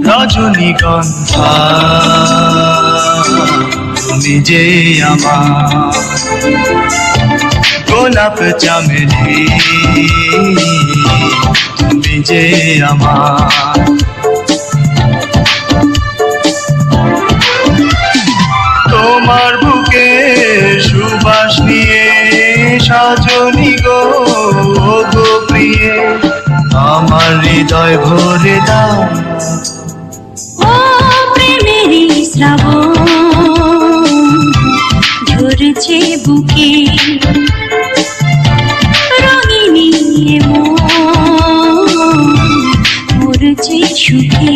রজনীগন্ধা তুমি যে আমার, গোলাপ চামেলি তুমি যে আমার। তোমার বুকে সুবাস নিয়ে সজনী গো গো প্রিয়ে আমার হৃদয় ভরে দাও। ও প্রেমেরই শ্রাবণ ঝরছে বুকে, রঙিনী মন মরছে সুখে।